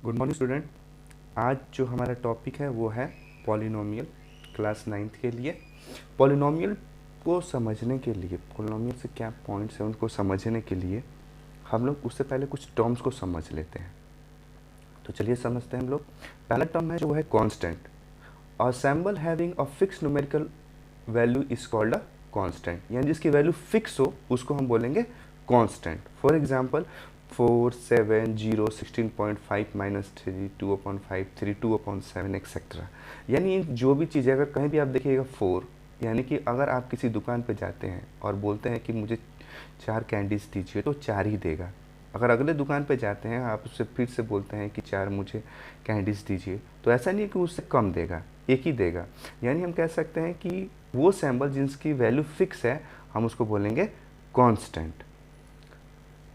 Good morning student. आज जो हमारा टॉपिक है वो है पॉलिनोमियल, क्लास 9th के लिए। पॉलिनोमियल को समझने के लिए, पॉलिनोमियल से क्या पॉइंट्स हैं उनको समझने के लिए हम लोग उससे पहले कुछ टर्म्स को समझ लेते हैं। तो चलिए समझते हैं हम लोग। पहला टर्म है जो है constant. A sample having a fix numerical value is called a constant, यानी जिसकी वैल्यू फिक्स हो उसको हम बोलेंगे कांस्टेंट। For example 4, 7, 0, 16.5 -3, 2/5, 3, 2/7 etcetera. यानी जो भी चीज़ें अगर कहीं भी आप देखिएगा 4, यानी कि अगर आप किसी दुकान पे जाते हैं और बोलते हैं कि मुझे 4 कैंडीज दीजिए तो 4 ही देगा। अगर अगले दुकान पे जाते हैं आप उससे फिर से बोलते हैं कि 4 मुझे कैंडीज दीजिए तो ऐसा नहीं है कि उससे कम देगा, एक ही देगा। यानी हम कह सकते हैं कि वो सैम्बल जिसकी वैल्यू फिक्स है हम उसको बोलेंगे कांस्टेंट।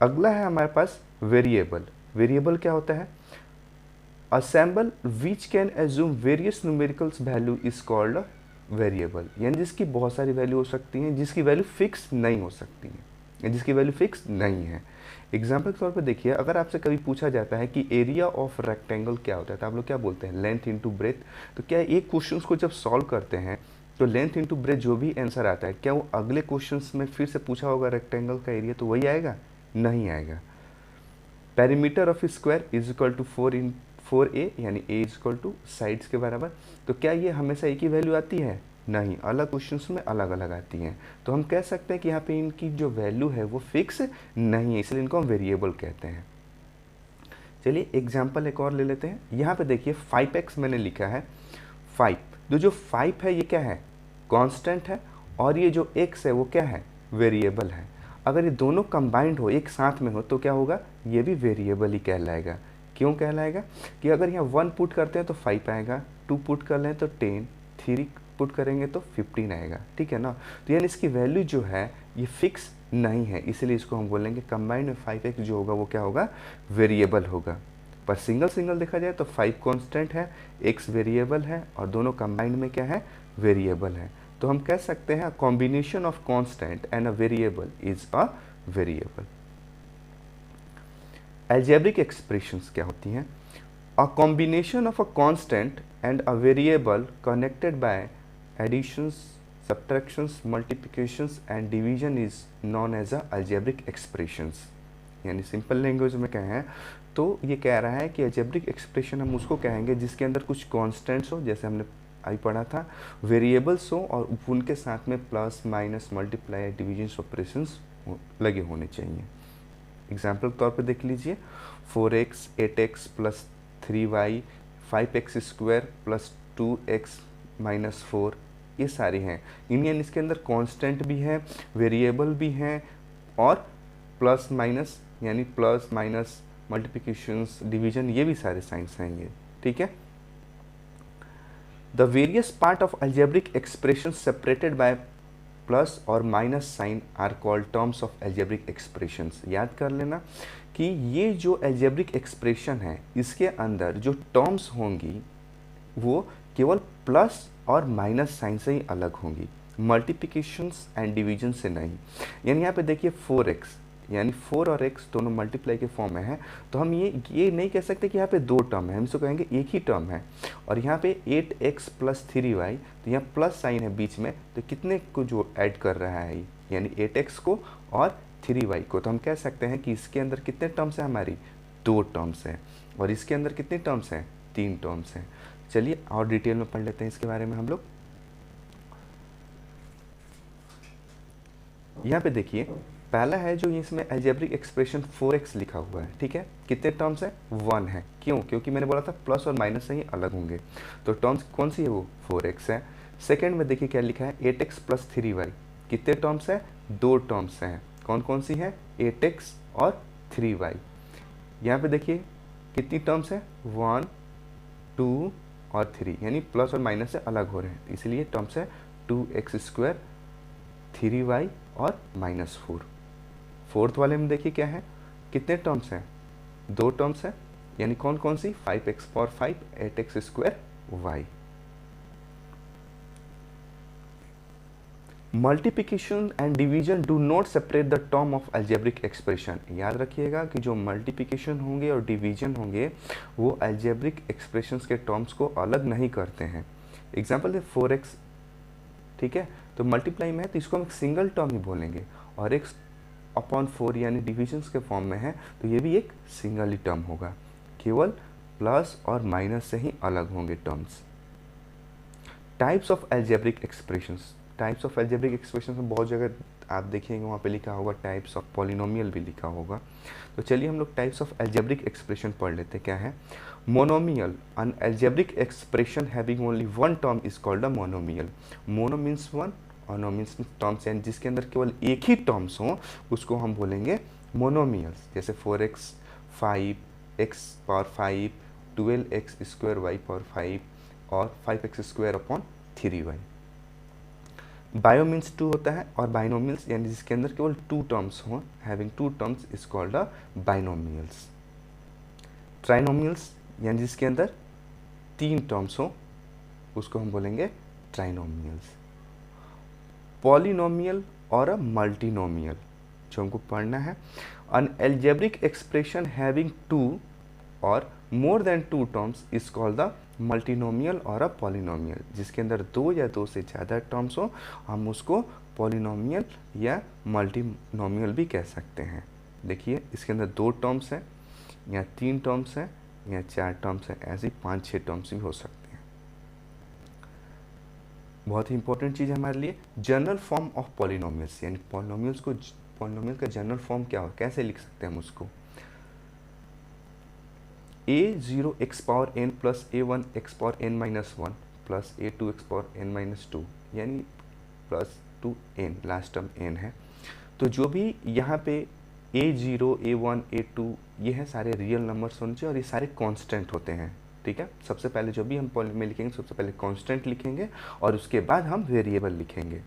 अगला है हमारे पास वेरिएबल। वेरिएबल क्या होता है? A symbol which can assume various numericals value is called a variable, यानी जिसकी बहुत सारी वैल्यू हो सकती हैं, जिसकी वैल्यू फिक्स नहीं हो सकती है, या जिसकी वैल्यू फिक्स नहीं है। एग्जाम्पल के तौर पर देखिए, अगर आपसे कभी पूछा जाता है कि एरिया ऑफ रेक्टेंगल क्या होता है तो आप लोग क्या बोलते हैं? Length into breadth. तो क्या एक क्वेश्चन को जब सॉल्व करते हैं तो लेंथ इंटू ब्रेथ जो भी आंसर आता है, क्या वो अगले क्वेश्चन में फिर से पूछा होगा रेक्टेंगल का एरिया तो वही आएगा? नहीं आएगा। Perimeter of square is equal to 4 a, यानी a is equal to sides के बराबर। तो क्या ये हमेशा एक ही वैल्यू आती है? नहीं, अलग क्वेश्चंस में अलग अलग आती हैं। तो हम कह सकते हैं कि यहाँ पे इनकी जो वैल्यू है वो फिक्स नहीं है, इसलिए इनको हम वेरिएबल कहते हैं। चलिए एग्जाम्पल एक और ले लेते हैं। यहाँ पे देखिए 5x मैंने लिखा है 5। जो 5 है ये क्या है? कांस्टेंट है, और ये जो x है वो क्या है? वेरिएबल है। अगर ये दोनों कंबाइंड हो, एक साथ में हो, तो क्या होगा? ये भी वेरिएबल ही कहलाएगा। क्यों कहलाएगा? कि अगर यहाँ 1 पुट करते हैं तो 5 आएगा, 2 पुट कर लें तो 10, 3 पुट करेंगे तो 15 आएगा, ठीक है ना। तो यानी इसकी वैल्यू जो है ये फिक्स नहीं है, इसलिए इसको हम बोलेंगे कंबाइंड में 5x जो होगा वो क्या होगा? वेरिएबल होगा। पर सिंगल सिंगल देखा जाए तो 5 कांस्टेंट है, x वेरिएबल है, और दोनों कंबाइंड में क्या है? वेरिएबल है। तो हम कह सकते हैं combination of constant and a variable is a variable. Algebraic expressions क्या होती हैं? A combination of a constant and a variable connected by additions, subtractions, multiplications and division is known as a algebraic expressions. यानी simple language में कहें तो ये कह रहा है कि अलजेब्रिक एक्सप्रेशन हम उसको कहेंगे जिसके अंदर कुछ कांस्टेंट्स हो, जैसे हमने अभी पढ़ा था, वेरिएबल्स हो, और उनके साथ में plus minus multiply division operations लगे होने चाहिए। एग्जाम्पल के तौर पे देख लीजिए 4x 8x plus 3y 5x square plus 2x minus 4, ये सारे हैं। इंडियन इसके अंदर कांस्टेंट भी है, वेरिएबल भी हैं, और प्लस माइनस यानी प्लस माइनस मल्टीप्लिकेशंस डिवीजन, ये भी सारे साइंस हैं ये, ठीक है। The various part of algebraic expression separated by plus और minus sign are called terms of algebraic expressions. याद कर लेना कि ये जो अलजेब्रिक एक्सप्रेशन है इसके अंदर जो टर्म्स होंगी वो केवल प्लस और माइनस साइन से ही अलग होंगी, मल्टीप्लिकेशंस एंड डिवीजन से नहीं। यानी यहाँ पे देखिए 4x, यानी 4 और x दोनों मल्टीप्लाई के फॉर्म में है, तो हम ये नहीं कह सकते कि यहाँ पे दो टर्म है, हम इसको कहेंगे एक ही टर्म है। और यहाँ पे 8x प्लस 3y, तो यहाँ प्लस साइन है बीच में, तो कितने को जो ऐड कर रहा है, यानी 8x को और 3y को। तो हम कह सकते हैं कि इसके अंदर कितने टर्म्स हैं? हमारी 2 टर्म्स हैं। और इसके अंदर कितने टर्म्स हैं? 3 टर्म्स हैं। चलिए और डिटेल में पढ़ लेते हैं इसके बारे में हम लोग। यहाँ पे देखिए पहला है जो इसमें अलजेब्रिक एक्सप्रेशन 4x लिखा हुआ है, ठीक है। कितने टर्म्स है? 1 है। क्यों? क्योंकि मैंने बोला था प्लस और माइनस से ही अलग होंगे, तो टर्म्स कौन सी है? वो 4x है। सेकेंड में देखिए क्या लिखा है? 8x plus 3y। कितने टर्म्स है? 2 टर्म्स हैं। कौन कौन सी है? 8x और 3y। यहाँ पे देखिए कितनी टर्म्स है? 1, 2 और 3, यानी प्लस और माइनस से अलग हो रहे हैं, इसलिए टर्म्स है 2x स्क्वायर, 3y और -4। फोर्थ वाले में देखिए क्या है? कितने टर्म्स हैं? 2 टर्म्स हैं, यानी कौन कौन सी? 5x power 5, 8x square y। Multiplication and division do not separate the term of algebraic expression. याद रखिएगा कि जो मल्टीप्लिकेशन होंगे और डिवीजन होंगे वो अलजेब्रिक एक्सप्रेशंस के टर्म्स को अलग नहीं करते हैं। एग्जांपल है 4x, ठीक है, तो मल्टीप्लाई में है तो इसको हम एक सिंगल टर्म ही बोलेंगे, और x अपॉन 4 यानी डिविजन्स के फॉर्म में है तो ये भी एक सिंगल ही टर्म होगा, केवल प्लस और माइनस से ही अलग होंगे terms. Types of algebraic expressions, types of algebraic expressions में बहुत जगह आप देखेंगे वहाँ पे लिखा होगा टाइप्स ऑफ पॉलिनोमियल भी लिखा होगा। तो चलिए हम लोग टाइप्स ऑफ अलजेब्रिक एक्सप्रेशन पढ़ लेते हैं। क्या है? Monomial, N algebraic expression having only one term is called a monomial. Mono means one और नो मीन्स टर्म्स, यानी जिसके अंदर केवल एक ही टर्म्स हो उसको हम बोलेंगे मोनोमियल्स। जैसे 4x 5x power 5, 12x square y power 5 और 5x square upon 3y। Bio means 2 होता है, और बाइनोमियल्स यानी जिसके अंदर केवल 2 टर्म्स हों, having 2 terms is called a binomials. Trinomials यानी जिसके अंदर 3 टर्म्स हो उसको हम बोलेंगे ट्राइनोमियल्स। पॉलिनोमियल और अ मल्टीनोमियल जो हमको पढ़ना है, अन अलजेब्रिक एक्सप्रेशन हैविंग 2 और more than 2 terms is called the multinomial और अ पॉलिनोमियल। जिसके अंदर 2 या 2 से ज़्यादा टर्म्स हो हम उसको पॉलिनोमियल या मल्टीनोमियल भी कह सकते हैं। देखिए इसके अंदर 2 टर्म्स हैं या 3 टर्म्स हैं या 4 टर्म्स हैं, ऐसे 5-6 टर्म्स भी हो सकते हैं। बहुत ही इंपॉर्टेंट चीज़ है हमारे लिए, जनरल फॉर्म ऑफ पॉलिनोमियल्स, यानी पॉलिनोमियल्स को, पॉलिनोमियल का जनरल फॉर्म क्या हो, कैसे लिख सकते हैं हम उसको। a0 x power n plus a1 x power n minus 1 plus a2 x power n minus 2 यानी plus 2n, last term n है। तो जो भी यहाँ पे a0 a1 a2 ये हैं सारे रियल नंबर्स होने चाहिए और ये सारे कांस्टेंट होते हैं, ठीक है। सबसे पहले जो भी हम पॉलिनोमियल में लिखेंगे सबसे पहले कांस्टेंट लिखेंगे और उसके बाद हम वेरिएबल लिखेंगे।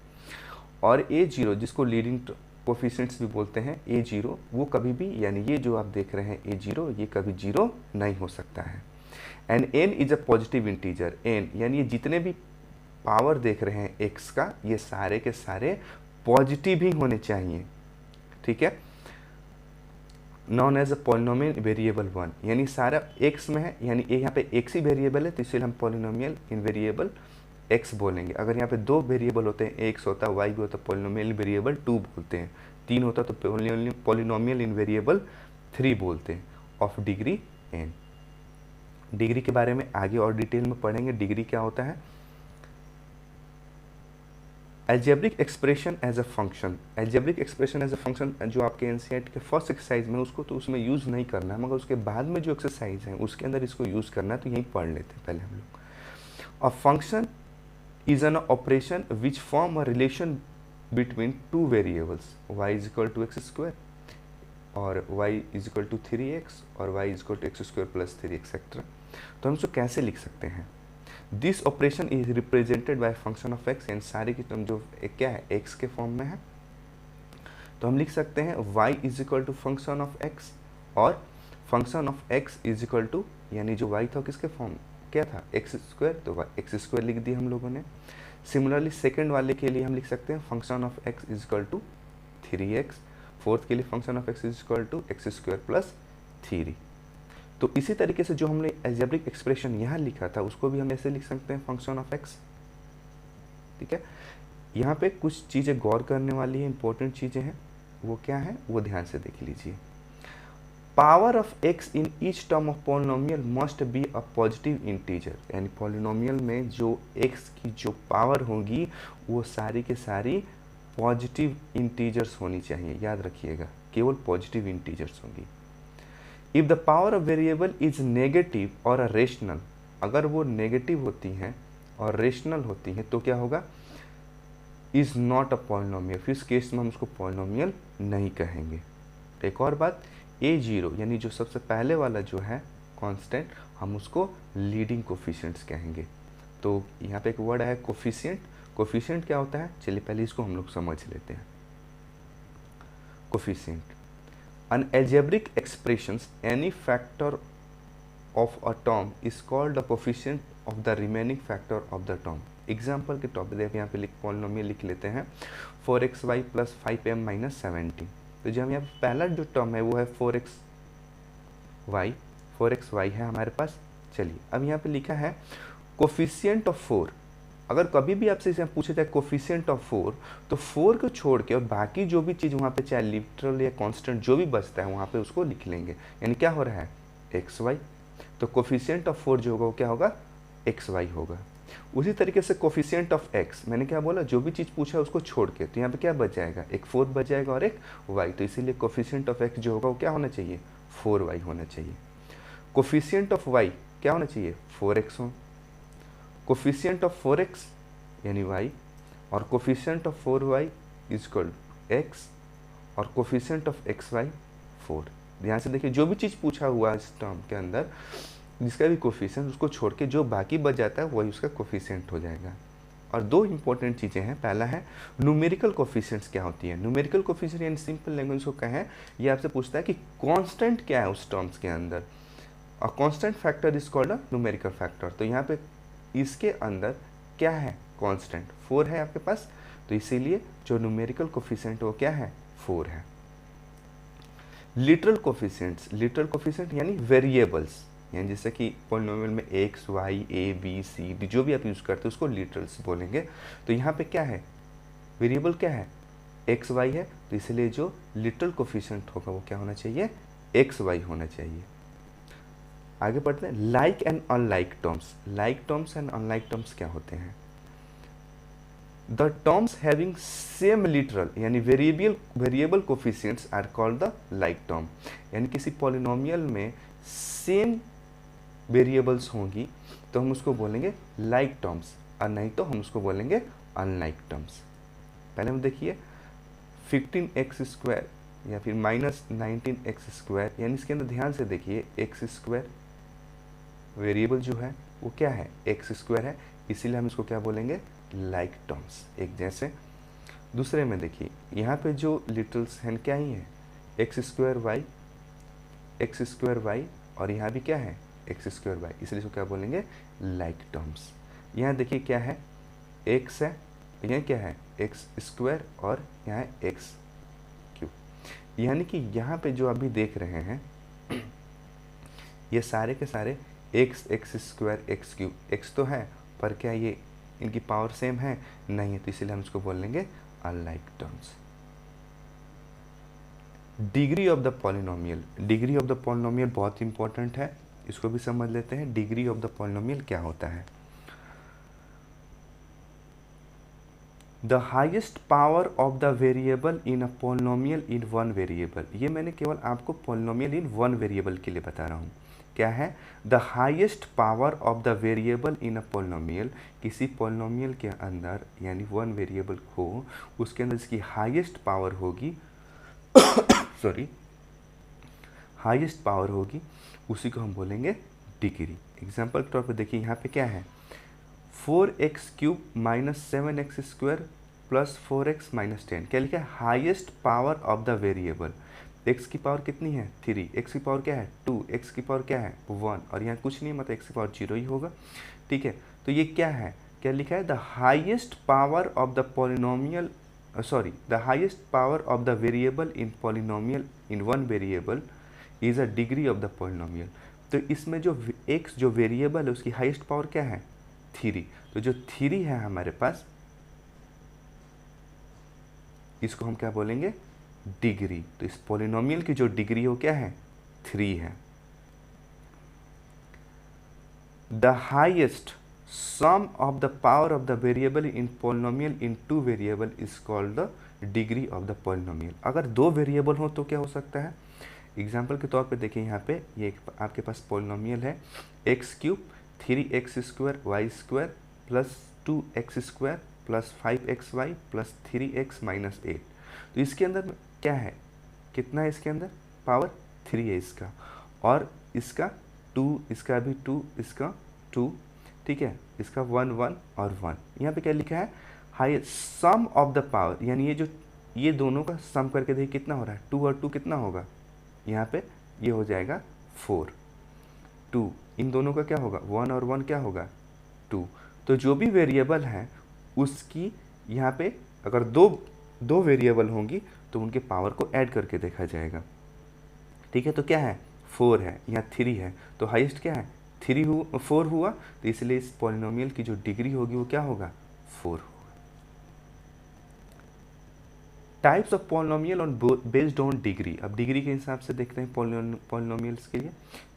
और a0 जिसको लीडिंग कोफिशिएंट्स भी बोलते हैं, a0 वो कभी भी, यानी ये जो आप देख रहे हैं a0 ये कभी 0 नहीं हो सकता है। And n is a positive integer, n यानी ये जितने भी पावर देख रहे हैं x का ये सारे के सारे पॉजिटिव ही होने चाहिए, ठीक है। Known as a polynomial variable 1, यानी सारा x में है, यानी यहाँ पे x ही वेरिएबल है तो इसलिए हम पॉलिनोमियल इन वेरिएबल x बोलेंगे। अगर यहाँ पे 2 वेरिएबल होते हैं, x होता है y भी होता है, पॉलिनोमियल वेरिएबल 2 बोलते हैं। 3 होता तो पॉलिनोमियल इन वेरिएबल 3 बोलते हैं, ऑफ डिग्री n। डिग्री के बारे में आगे और डिटेल में पढ़ेंगे, डिग्री क्या होता है। Algebraic expression as a function, algebraic expression as a function जो आपके एनसीईआरटी के फर्स्ट एक्सरसाइज में उसको तो उसमें यूज़ नहीं करना है, मगर उसके बाद में जो एक्सरसाइज है उसके अंदर इसको यूज़ करना है, तो यहीं पढ़ लेते हैं पहले हम लोग। A function is an operation which form a relation between two variables, y is equal to x square और y is equal to 3x और y is equal to x square plus 3 etc. तो हम इसको कैसे लिख सकते हैं। This operation is represented by function of x, and सारी की टर्म जो क्या है x के फॉर्म में है, तो हम लिख सकते हैं y is equal to function of x और function of x is equal to, यानी जो y था किसके फॉर्म क्या था एक्स स्क्वायर, तो एक्स स्क्वायर लिख दिया हम लोगों ने। सिमिलरली सेकंड वाले के लिए हम लिख सकते हैं function of x is equal to 3x, fourth के लिए function of x is equal to x square plus 3। तो इसी तरीके से जो हमने अलजेब्रिक एक्सप्रेशन यहाँ लिखा था उसको भी हम ऐसे लिख सकते हैं फंक्शन ऑफ एक्स, ठीक है। यहाँ पे कुछ चीज़ें गौर करने वाली है, इंपॉर्टेंट चीज़ें हैं, वो क्या है वो ध्यान से देख लीजिए। Power of x in each term of polynomial must be a positive integer, यानी पॉलिनोमियल में जो x की जो पावर होगी वो सारी के सारी पॉजिटिव इंटीजर्स होनी चाहिए, याद रखिएगा केवल पॉजिटिव इंटीजर्स होंगी। If the power of variable is negative और रेशनल, अगर वो नेगेटिव होती हैं और रेशनल होती हैं तो क्या होगा, इज नॉट अ पॉलिनोमियल, फिर इस केस में हम उसको पॉलिनोमियल नहीं कहेंगे। एक और बात, a0 यानी जो सबसे पहले वाला जो है कांस्टेंट हम उसको लीडिंग कोफिशिएंट्स कहेंगे। तो यहाँ पे एक वर्ड है कोफिशिएंट, कोफिशिएंट क्या होता है चलिए पहले इसको हम लोग समझ लेते हैं। Coefficient, an algebraic expressions any factor of a term is called the coefficient of the remaining factor of the term। Example के टॉपिक देखिए यहाँ पे पॉलिनोमियल लिख लेते हैं 4xy प्लस 5m माइनस 17। तो जब यहाँ पे पहला जो टर्म है वो है 4xy है हमारे पास। चलिए अब यहाँ पे लिखा है कोफिशिएंट ऑफ 4। अगर कभी भी आपसे इसे पूछे जाए कोफिशिएंट ऑफ 4, तो 4 को छोड़ के और बाकी जो भी चीज़ वहाँ पे चाहे लिटरल या कांस्टेंट जो भी बचता है वहाँ पे उसको लिख लेंगे। यानी क्या हो रहा है xy, तो कोफिशिएंट ऑफ 4 जो होगा वो क्या होगा xy होगा। उसी तरीके से कोफिशिएंट ऑफ x, मैंने क्या बोला जो भी चीज़ पूछा है उसको छोड़ के, तो यहाँ पे क्या बच जाएगा एक 4 बच जाएगा और एक y, तो इसीलिए कोफिशिएंट ऑफ x जो होगा वो क्या होना चाहिए 4y होना चाहिए। कोफिशिएंट ऑफ y क्या होना चाहिए 4x हो। कोफिशिएंट ऑफ 4x यानी y, और coefficient of 4y is equal x, और कोफिशिएंट ऑफ xy 4। ध्यान से देखिए जो भी चीज़ पूछा हुआ है इस टर्म के अंदर जिसका भी कोफिशिएंट उसको छोड़ के जो बाकी बच जाता है वही उसका कोफिशिएंट हो जाएगा। और दो इंपॉर्टेंट चीज़ें हैं, पहला है न्यूमेरिकल कोफिशिएंट्स क्या होती है। न्यूमेरिकल कोफिशिएंट यानी सिंपल लैंग्वेज को कहें, ये आपसे पूछता है कि कांस्टेंट क्या है उस टर्म्स के अंदर। A constant factor is called a numerical factor. तो यहाँ पे इसके अंदर क्या है कांस्टेंट 4 है आपके पास, तो इसीलिए जो न्यूमेरिकल कोफिशिएंट वो क्या है 4 है। लिटरल कोफिशिएंट यानी वेरिएबल्स, यानी जैसे कि पॉलिनोमियल में x, y, a, b, c, d जो भी आप यूज़ करते हो उसको लिटरल्स बोलेंगे। तो यहाँ पे क्या है वेरिएबल क्या है x, y है, तो इसलिए जो लिटरल कोफिशिएंट होगा वो क्या होना चाहिए x, y होना चाहिए। आगे बढ़ते हैं like and unlike terms. Like terms and unlike terms क्या होते हैं। The terms having same literal यानी variable coefficients are called the like term. यानी किसी पॉलिनोमियल में सेम वेरिएबल्स होंगी तो हम उसको बोलेंगे लाइक टर्म्स, और नहीं तो हम उसको बोलेंगे अनलाइक टर्म्स। पहले हम देखिए 15x² या फिर -19x², यानी इसके अंदर ध्यान से देखिए x² वेरिएबल जो है वो क्या है x² है, इसीलिए हम इसको क्या बोलेंगे लाइक टर्म्स, एक जैसे। दूसरे में देखिए यहाँ पे जो लिटरल्स हैं क्या ही है x² y, और यहाँ भी क्या है x² y, इसलिए इसको क्या बोलेंगे लाइक टर्म्स। यहाँ देखिए क्या है x है, यहाँ क्या है x² और यहाँ है x3। यानी कि यहाँ पे जो अभी देख रहे हैं ये सारे के सारे x² x3, x तो है पर क्या ये इनकी पावर सेम है नहीं है, तो इसीलिए हम इसको बोल लेंगे unlike terms. Degree of the polynomial. Degree of the polynomial बहुत इंपॉर्टेंट है, इसको भी समझ लेते हैं। डिग्री ऑफ द पॉलिनोमियल क्या होता है। The highest power of the variable in a polynomial in one variable. ये मैंने केवल आपको पॉलिनोमियल इन वन वेरिएबल के लिए बता रहा हूँ। क्या है the highest power of the variable in a polynomial. किसी पॉलिनोमियल के अंदर यानी वन वेरिएबल हो उसके अंदर इसकी हाइएस्ट पावर होगी हाईएस्ट पावर होगी, उसी को हम बोलेंगे डिग्री। एग्जाम्पल के तौर पर देखिए यहाँ पे क्या है 4x³ - 7x² + 4x - 10। क्या लिखा है highest power of the variable. x की पावर कितनी है 3, x की पावर क्या है 2, x की पावर क्या है 1, और यहाँ कुछ नहीं मतलब x की पावर 0 ही होगा। ठीक है, तो ये क्या है क्या लिखा है the highest power of the polynomial the highest power of the variable in polynomial in one variable is a degree of the polynomial। तो इसमें जो x जो वेरिएबल है उसकी हाईएस्ट पावर क्या है 3, तो जो 3 है हमारे पास इसको हम क्या बोलेंगे डिग्री। तो इस पॉलिनोमियल की जो डिग्री हो क्या है 3 है। The highest sum of the power of the variable in polynomial in two variable is called the degree of the polynomial। अगर दो वेरिएबल हो तो क्या हो सकता है। एग्जाम्पल के तौर पे देखिए यहाँ पे ये आपके पास पॉलिनोमियल है x³ 3x² y² + 2x² + 5xy + 3x - 8। तो इसके अंदर क्या है कितना है इसके अंदर पावर 3 है इसका, और इसका 2, इसका भी 2, इसका 2, ठीक है, इसका 1 1 और 1। यहाँ पे क्या लिखा है high sum of the power, यानी ये दोनों का सम करके देखिए कितना हो रहा है 2 और 2 कितना होगा यहाँ पे ये हो जाएगा 4, 2 इन दोनों का क्या होगा 1 और 1 क्या होगा 2, तो जो भी वेरिएबल हैं उसकी यहाँ पे अगर दो वेरिएबल होंगी तो उनके पावर को ऐड करके देखा जाएगा। ठीक है, तो क्या है 4 है, यहाँ 3 है, तो हाईएस्ट क्या है 4 हुआ, तो इसलिए इस पॉलिनोमियल की जो डिग्री होगी वो क्या होगा 4 होगा। Types of polynomial on based on degree. अब डिग्री के हिसाब से देखते हैं पॉलिनोमियल्स के लिए।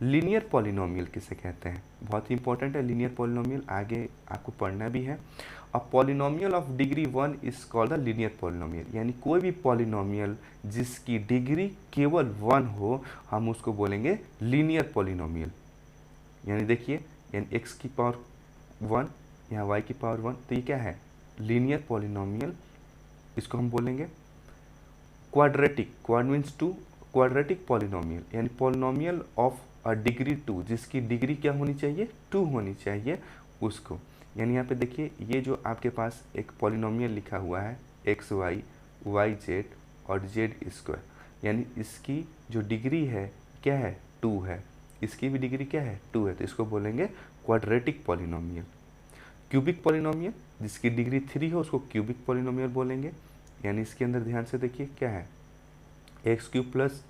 लीनियर पॉलिनोमियल किसे कहते हैं, बहुत ही इंपॉर्टेंट है लीनियर पॉलिनोमियल, आगे आपको पढ़ना भी है। A polynomial of degree 1 is called the linear polynomial, यानी कोई भी पॉलिनोमियल जिसकी डिग्री केवल 1 हो हम उसको बोलेंगे लीनियर पॉलिनोमियल। यानी देखिए, यानी x की पावर 1 यहाँ y की पावर 1, तो ये क्या है लीनियर पॉलिनोमियल, इसको हम बोलेंगे। Quadratic, quad means 2, quadratic polynomial यानी पॉलिनोमियल ऑफ अ डिग्री 2 जिसकी डिग्री क्या होनी चाहिए 2 होनी चाहिए उसको। यानी यहाँ पे देखिए ये जो आपके पास एक पॉलिनोमियल लिखा हुआ है एक्स वाई वाई जेड और जेड स्क्वायर, यानी इसकी जो डिग्री है क्या है 2 है, इसकी भी डिग्री क्या है 2 है, तो इसको बोलेंगे क्वाड्रेटिक पॉलिनोमियल। क्यूबिक पॉलिनोमियल जिसकी डिग्री 3 हो उसको क्यूबिक पॉलिनोमियल बोलेंगे। यानी इसके अंदर ध्यान से देखिए क्या है x cube plus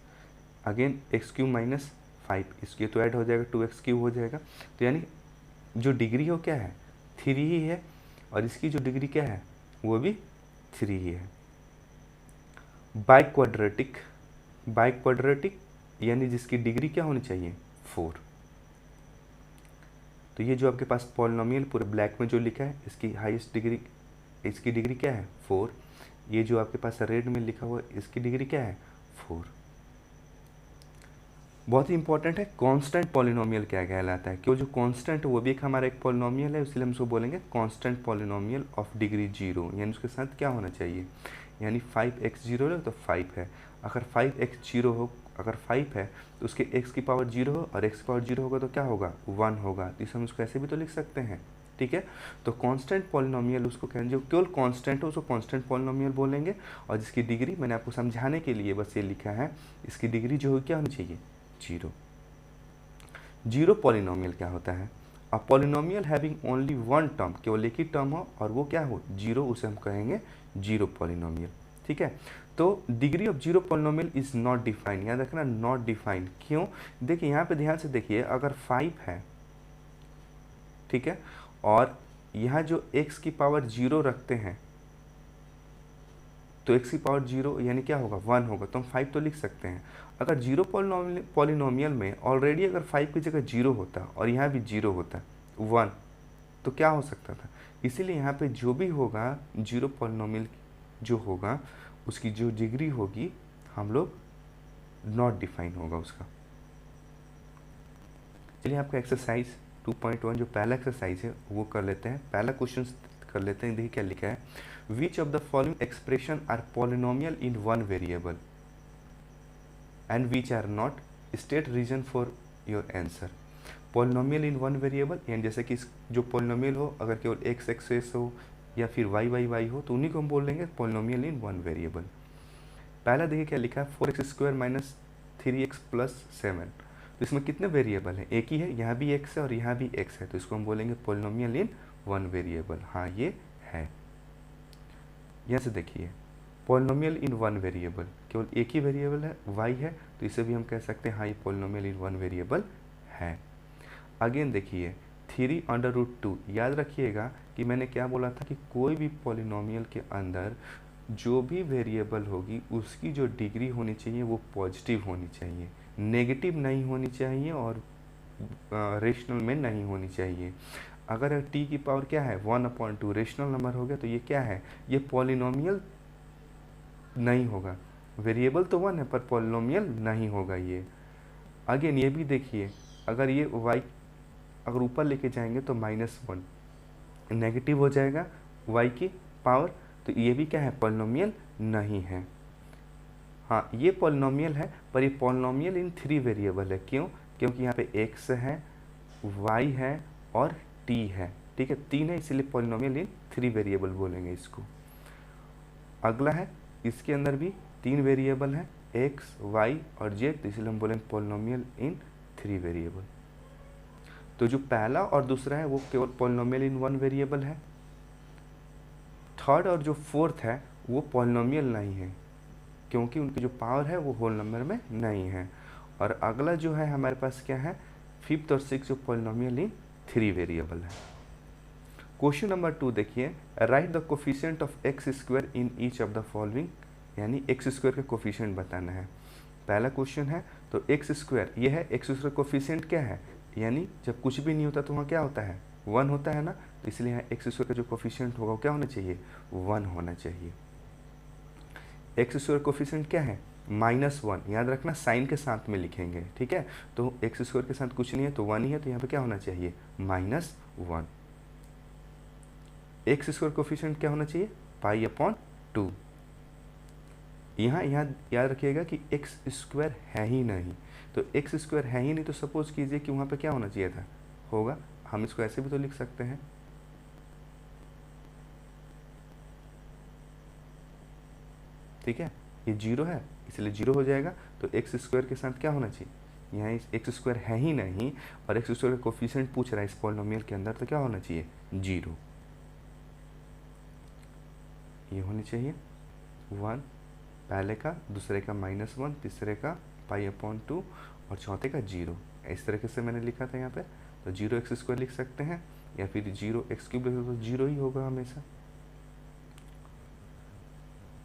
again x cube minus 5, इसके तो ऐड हो जाएगा 2x क्यूब हो जाएगा, तो यानी जो डिग्री हो क्या है 3 ही है और इसकी जो डिग्री क्या है वो भी 3 ही है। बाइक्वाड्रेटिक, बाइक्वाड्रेटिक यानी जिसकी डिग्री क्या होनी चाहिए 4। तो ये जो आपके पास पॉलिनोमियल पूरे ब्लैक में जो लिखा है इसकी हाईएस्ट डिग्री, इसकी डिग्री क्या है 4। ये जो आपके पास रेड में लिखा हुआ है इसकी डिग्री क्या है 4। बहुत ही इंपॉर्टेंट है कांस्टेंट पॉलिनोमियल क्या कहलाता है, क्यों जो कांस्टेंट है वो भी एक हमारा एक पॉलिनोमियल है, इसलिए हम उसको बोलेंगे कांस्टेंट पॉलिनोमियल ऑफ डिग्री 0, यानी उसके साथ क्या होना चाहिए, यानी 5x 0 है तो 5 है, अगर 5x 0 हो, अगर 5 है तो उसके x की पावर 0 हो और x की पावर 0 होगा तो क्या होगा 1 होगा, तो इसे हम उसको ऐसे भी तो लिख सकते हैं। ठीक है, तो कांस्टेंट पॉलिनोमियल उसको कहेंगे जो केवल कांस्टेंट हो उसको कांस्टेंट पॉलिनोमियल बोलेंगे, और जिसकी डिग्री मैंने आपको समझाने के लिए बस ये लिखा है इसकी डिग्री जो हो क्या होनी चाहिए 0। जीरो पॉलिनोमियल क्या होता है, a polynomial having only one term, केवल एक ही टर्म हो और वो क्या हो 0, उसे हम कहेंगे जीरो पॉलिनोमियल। ठीक है, तो degree of zero polynomial is not defined, याद रखना नॉट डिफाइंड, क्यों, देखिए यहाँ पे ध्यान से देखिए अगर 5 है, ठीक है, और यहाँ जो x की पावर 0 रखते हैं तो x की पावर 0 यानी क्या होगा 1 होगा, तो हम 5 तो लिख सकते हैं। अगर जीरो पॉलिनोमियल में ऑलरेडी अगर 5 की जगह 0 होता और यहाँ भी 0 होता 1, तो क्या हो सकता था, इसीलिए यहाँ पे जो भी होगा जीरो पॉलिनोमियल जो होगा उसकी जो डिग्री होगी हम लोग नॉट डिफाइन होगा उसका। चलिए आपका एक्सरसाइज 2.1 जो पहला एक्सरसाइज है वो कर लेते हैं। पहला क्वेश्चन कर लेते हैं, देखिए क्या लिखा है, which of the following expression are polynomial in one variable and which are not, state reason for your answer. Polynomial in one variable यानी जैसे कि जो पॉलिनोमियल हो अगर केवल एक्स एक्स हो या फिर वाई वाई वाई हो तो उन्हीं को हम बोल लेंगे पॉलिनोमियल इन वन वेरिएबल। पहला देखिए क्या लिखा है 4x square minus 3x plus 7, तो इसमें कितने वेरिएबल हैं, एक ही है, यहाँ भी x है और यहाँ भी x है, तो इसको हम बोलेंगे पॉलिनोमियल इन वन वेरिएबल। हाँ ये है, यहाँ से देखिए पॉलिनोमियल इन वन वेरिएबल केवल एक ही वेरिएबल है y है, तो इसे भी हम कह सकते हैं हाँ ये पॉलिनोमियल इन वन वेरिएबल है। अगेन देखिए 3√2, याद रखिएगा कि मैंने क्या बोला था कि कोई भी पॉलिनोमियल के अंदर जो भी वेरिएबल होगी उसकी जो डिग्री होनी चाहिए वो पॉजिटिव होनी चाहिए, नेगेटिव नहीं होनी चाहिए और रेशनल में नहीं होनी चाहिए। अगर t की पावर क्या है 1/2 रेशनल नंबर हो गया तो ये क्या है, ये पॉलिनोमियल नहीं होगा, वेरिएबल तो 1 है पर पॉलिनोमियल नहीं होगा ये। अगेन ये भी देखिए अगर ये y अगर ऊपर लेके जाएंगे तो -1 नेगेटिव हो जाएगा y की पावर, तो ये भी क्या है पॉलिनोमियल नहीं है। हाँ ये पॉलिनोमियल है पर ये पॉलिनोमियल इन 3 वेरिएबल है, क्यों, क्योंकि यहाँ पे x है y है और t है, ठीक है 3 है इसलिए पॉलिनोमियल इन 3 वेरिएबल बोलेंगे इसको। अगला है इसके अंदर भी 3 वेरिएबल हैं x y और z, तो इसलिए हम बोलेंगे पॉलिनोमियल इन 3 वेरिएबल। तो जो पहला और दूसरा है वो केवल पॉलिनोमियल इन वन वेरिएबल है। थर्ड और जो फोर्थ है वो पॉलिनोमियल नहीं है, क्योंकि उनकी जो पावर है वो होल नंबर में नहीं है। और अगला जो है हमारे पास क्या है, फिफ्थ और सिक्स जो पॉलिनोमियल इन थ्री वेरिएबल है। क्वेश्चन नंबर 2 देखिए, right the coefficient of x square in each of the following, यानी एक्स स्क्वायर का कोफिशिएंट बताना है। पहला क्वेश्चन है तो एक्स स्क्वायर, ये है एक्स स्क्वायर कोफिशिएंट क्या है, यानी जब कुछ भी नहीं होता तो वहाँ क्या होता है, वन होता है ना, तो इसलिए यहाँ एक्स स्क्वायर का जो कोफिशिएंट होगा वो क्या होना चाहिए, वन होना चाहिए। एक्स स्क्वायर कोफिशिएंट क्या है, -1, याद रखना साइन के साथ में लिखेंगे, ठीक है। तो एक्स स्क्वायर के साथ कुछ नहीं है तो वन ही है, तो यहाँ पे क्या होना चाहिए, -1। एक्स स्क्वायर कोफिशिएंट क्या होना चाहिए, π/2। यहाँ याद रखिएगा कि एक्स स्क्वायर है ही नहीं, तो एक्स स्क्वायर है ही नहीं तो सपोज कीजिए कि वहाँ पे क्या होना चाहिए था, होगा, हम इसको ऐसे भी तो लिख सकते हैं, ठीक है, ये जीरो है इसलिए जीरो हो जाएगा। तो एक्स स्क्वायर के साथ क्या होना चाहिए, यहाँ एक्स स्क्वायर है ही नहीं और एक्स स्क्वायर का कोफिशिएंट पूछ रहा है इस पॉलिनोमियल के अंदर, तो क्या होना चाहिए, जीरो। ये होनी चाहिए 1, पहले का, दूसरे का -1, तीसरे का π/2 और चौथे का 0। इस तरीके से मैंने लिखा था यहाँ पे, तो 0x² लिख सकते हैं या फिर 0x³ लिख सकते, तो 0 ही होगा हमेशा।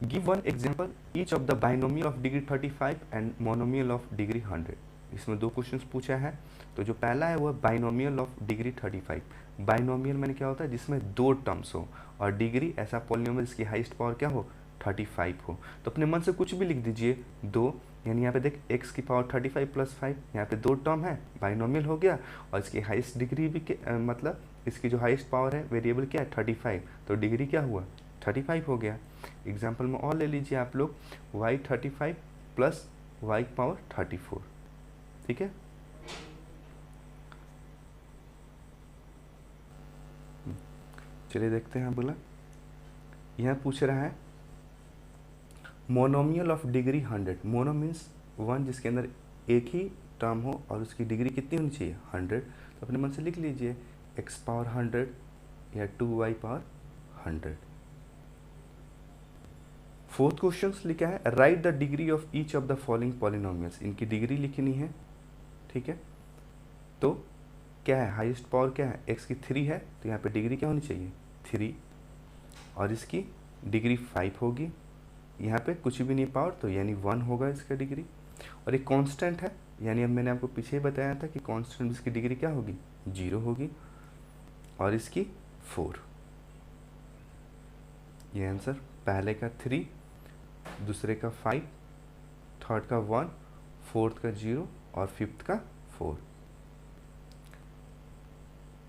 Give one example each of the binomial of degree 35 and monomial of degree 100। इसमें दो क्वेश्चंस पूछा है, तो जो पहला है वो बाइनोमियल ऑफ डिग्री 35। बाइनोमियल मैंने क्या होता है, जिसमें दो टर्म्स हो, और डिग्री ऐसा पॉलिनोमियल जिसकी हाईएस्ट पावर क्या हो, 35 हो। तो अपने मन से कुछ भी लिख दीजिए, दो, यानी यहाँ पे देख x की पावर 35 + 5, यहाँ पे दो टर्म है, बाइनोमियल हो गया, और इसकी हाईएस्ट डिग्री भी मतलब इसकी जो हाईएस्ट पावर है वेरिएबल क्या है, 35, तो डिग्री क्या हुआ, 35 हो गया। एग्जाम्पल में और ले लीजिए आप लोग, y35 + y⁴, ठीक है। चलिए देखते हैं, बोला यहाँ पूछ रहा है monomial of degree 100। Mono means 1 जिसके अंदर एक ही टर्म हो और उसकी डिग्री कितनी होनी चाहिए, 100। तो अपने मन से लिख लीजिए x⁴ या 2y⁴। फोर्थ क्वेश्चन लिखा है right the degree of each of the following polynomials. इनकी डिग्री लिखनी है, ठीक है। तो क्या है, हाईएस्ट पावर क्या है, x की 3 है, तो यहाँ पे डिग्री क्या होनी चाहिए, 3, और इसकी डिग्री 5 होगी, यहाँ पे कुछ भी नहीं पावर, तो यानी 1 होगा इसका डिग्री। और एक कांस्टेंट है, यानी अब मैंने आपको पीछे ही बताया था कि कांस्टेंट इसकी डिग्री क्या होगी, 0 होगी, और इसकी 4। ये आंसर, पहले का 3, दूसरे का 5, थर्ड का 1, फोर्थ का 0 और फिफ्थ का 4।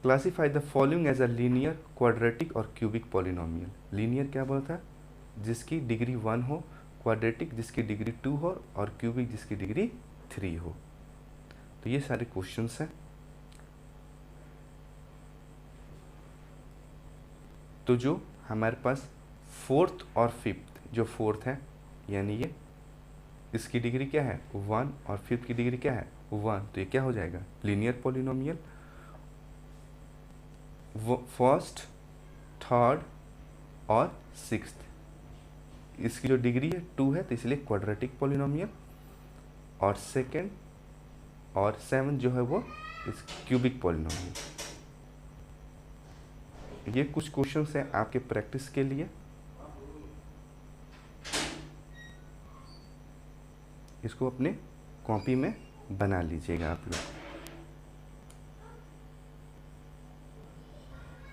Classify the following as a linear, quadratic और क्यूबिक पॉलिनोमियल। लीनियर क्या बोलता है, जिसकी डिग्री 1 हो, क्वाड्रेटिक जिसकी डिग्री 2 हो, और क्यूबिक जिसकी डिग्री 3 हो। तो ये सारे क्वेश्चंस हैं। तो जो हमारे पास फोर्थ और फिफ्थ, जो फोर्थ है यानी ये, इसकी डिग्री क्या है 1 और फिफ्थ की डिग्री क्या है 1, तो ये क्या हो जाएगा, लीनियर पॉलिनोमियल। फर्स्ट, थर्ड और सिक्स्थ, इसकी जो डिग्री है 2 है, तो इसलिए क्वाड्रेटिक पॉलिनोमियल। और सेकंड और 7 जो है वो इस क्यूबिक पॉलिनोमियल। ये कुछ क्वेश्चंस हैं आपके प्रैक्टिस के लिए, इसको अपने कॉपी में बना लीजिएगा आप लोग।